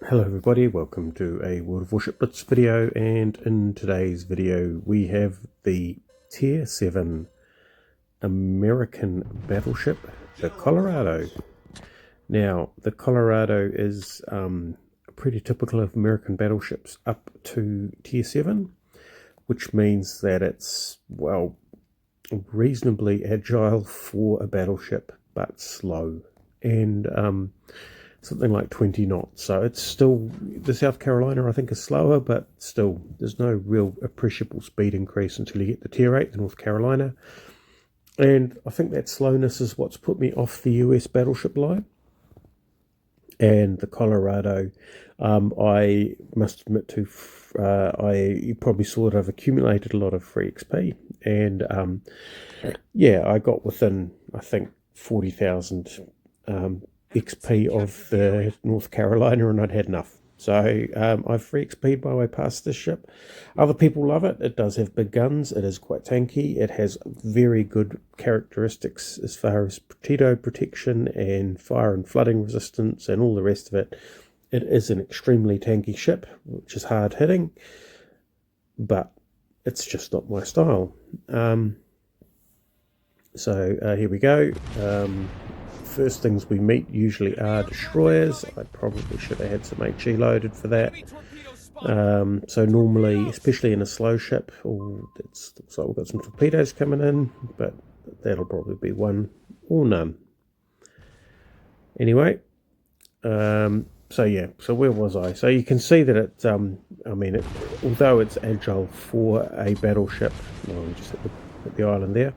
Hello everybody, welcome to a World of Warship Blitz video, and in today's video we have the Tier 7 American battleship, the Colorado. Now, the Colorado is pretty typical of American battleships up to Tier 7, which means that it's, well, reasonably agile for a battleship, but slow. And something like 20 knots. So it's still, the South Carolina I think is slower, but still there's no real appreciable speed increase until you get the Tier 8, the North Carolina. And I think that slowness is what's put me off the US battleship line. And the Colorado, I must admit to, you probably saw that I've accumulated a lot of free XP. And yeah, I got within, I think, 40,000 XP of the North Carolina, and I'd had enough. So I've free XP'd my way past this ship. Other people love it. It does have big guns. It is quite tanky. It has very good characteristics as far as torpedo protection and fire and flooding resistance and all the rest of it. It is an extremely tanky ship, which is hard hitting, but it's just not my style. So here we go. First things we meet usually are destroyers. I probably should have had some HE loaded for that. So normally, especially in a slow ship, looks like we've got some torpedoes coming in, but that'll probably be one or none. Anyway, so yeah, so where was I? So you can see that it, although it's agile for a battleship, well, we just hit the island there,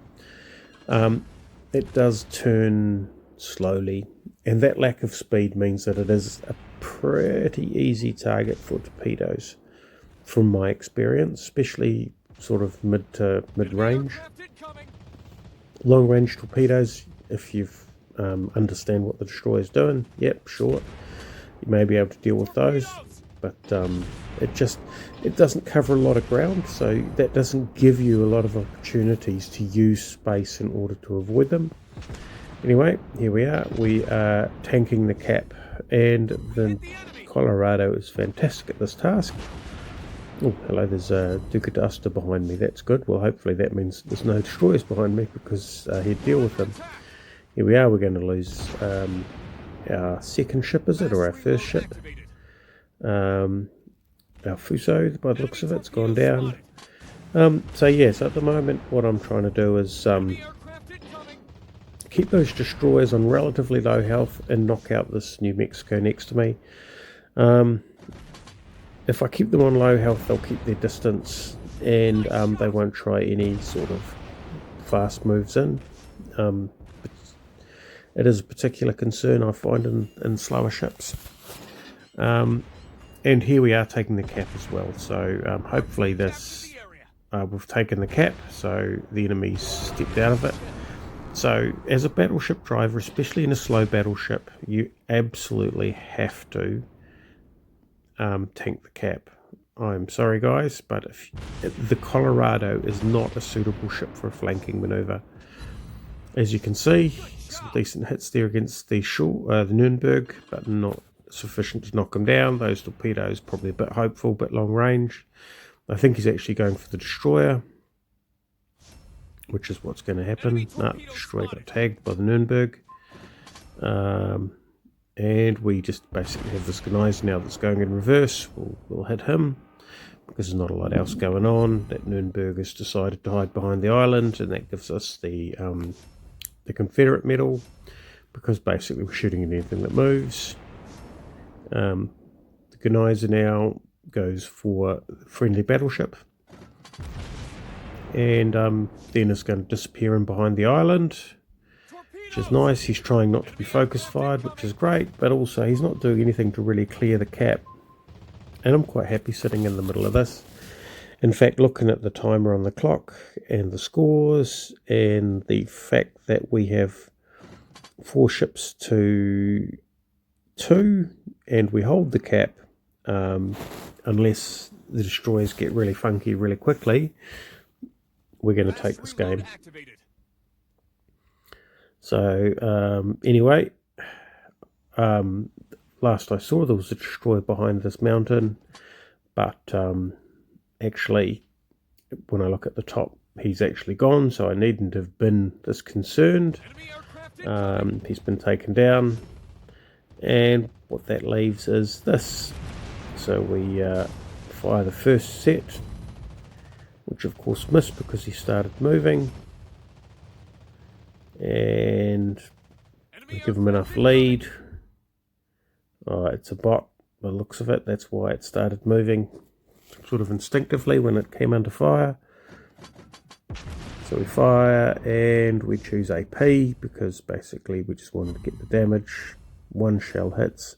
it does turn slowly, and that lack of speed means that it is a pretty easy target for torpedoes from my experience, especially sort of mid-range. Long-range torpedoes, if you understand what the destroyer is doing, yep, sure, you may be able to deal with those, but it doesn't cover a lot of ground, so that doesn't give you a lot of opportunities to use space in order to avoid them. Anyway, here we are tanking the cap, and the Colorado is fantastic at this task. Oh, hello, there's a Duke of Duster behind me. That's good. Well, hopefully that means there's no destroyers behind me, because he'd deal with them. Here we are, we're going to lose our second ship, is it, or our first ship? Our Fuso, by the looks of it, it's gone down. So yes, at the moment what I'm trying to do is keep those destroyers on relatively low health and knock out this New Mexico next to me. If I keep them on low health, they'll keep their distance, and they won't try any sort of fast moves in. It is a particular concern I find in slower ships. And here we are taking the cap as well, so hopefully this we've taken the cap, so the enemy's stepped out of it. So as a battleship driver, especially in a slow battleship, you absolutely have to tank the cap. I'm sorry guys, but the Colorado is not a suitable ship for a flanking maneuver. As you can see, some decent hits there against the Nuremberg, but not sufficient to knock him down. Those torpedoes probably a bit hopeful, but long range. I think he's actually going for the destroyer, which is what's going to happen. No, destroyer got tagged by the Nuremberg. And we just basically have this Gneiss now that's going in reverse. We'll hit him, because there's not a lot else going on. That Nuremberg has decided to hide behind the island, and that gives us the Confederate medal, because basically we're shooting at anything that moves. The Gneiss now goes for friendly battleship, and then is going to disappear in behind the island, which is nice. He's trying not to be focus fired, which is great, but also he's not doing anything to really clear the cap, and I'm quite happy sitting in the middle of this. In fact, looking at the timer on the clock and the scores and the fact that we have 4 ships to 2 and we hold the cap, unless the destroyers get really funky really quickly, we're going to take this game. So anyway, last I saw, there was a destroyer behind this mountain, but actually, when I look at the top, he's actually gone, so I needn't have been this concerned. He's been taken down, and what that leaves is this. So we fire the first set, which of course missed because he started moving, and we give him enough lead. It's a bot by the looks of it, that's why it started moving sort of instinctively when it came under fire. So we fire and we choose AP because basically we just wanted to get the damage. 1 shell hits.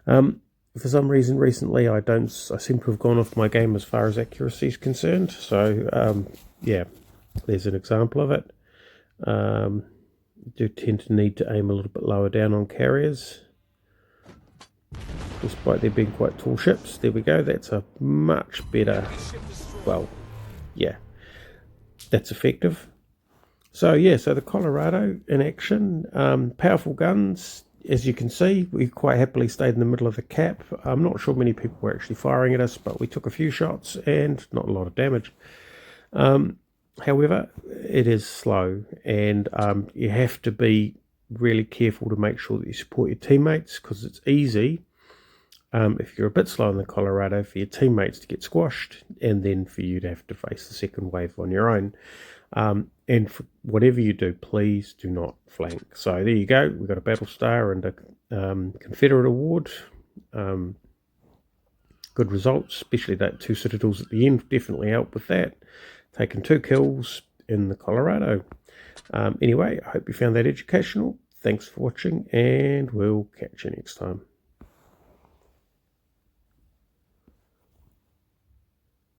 For some reason recently I seem to have gone off my game as far as accuracy is concerned. So yeah, there's an example of it. You do tend to need to aim a little bit lower down on carriers, despite there being quite tall ships. There we go, that's a much better, well, yeah, that's effective. So yeah, so the Colorado in action, powerful guns. As you can see, we quite happily stayed in the middle of the cap. I'm not sure many people were actually firing at us, but we took a few shots and not a lot of damage. However, it is slow, and you have to be really careful to make sure that you support your teammates, because it's easy, if you're a bit slow in the Colorado, for your teammates to get squashed and then for you to have to face the second wave on your own. And for whatever you do, please do not flank. So there you go, we've got a battle star and a Confederate award. Good results, especially that 2 citadels at the end definitely helped with that. Taken 2 kills in the Colorado. Anyway, I hope you found that educational. Thanks for watching, and we'll catch you next time.